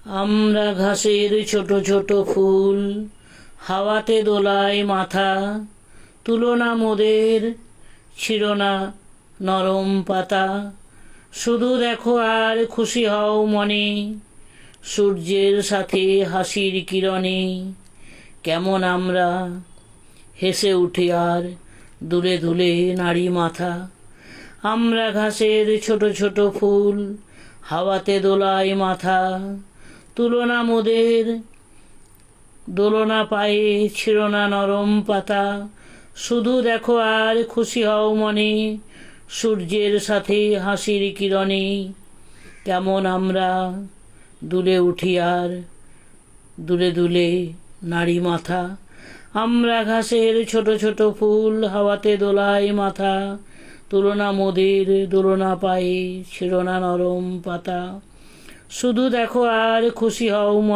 আমরা ঘাসের ছোট ছোট ফুল, হাওয়াতে দোলায় মাথা, তুলনা মোদের ছিল না নরম পাতা। শুধু দেখো আর খুশি হও মনে, সূর্যের সাথে হাসির কিরণে। কেমন আমরা হেসে উঠি আর দুলে দুলে নাড়ি মাথা। আমরা ঘাসের ছোট ছোট ফুল, হাওয়াতে দোলায় মাথা, তুলনা মোদের দোলনা পায়ে ছিল না নরম পাতা। শুধু দেখো আর খুশি হও মনে, সূর্যের সাথে হাসির কিরণে। কেমন আমরা দুলে উঠি আর দুলে দুলে নাড়ি মাথা। আমরা ঘাসের ছোট ছোট ফুল, হাওয়াতে দোলায় মাথা, তুলনা মোদের দোলনা পায়ে ছিল না নরম পাতা। শুধু দেখো আর খুশি হও মনে।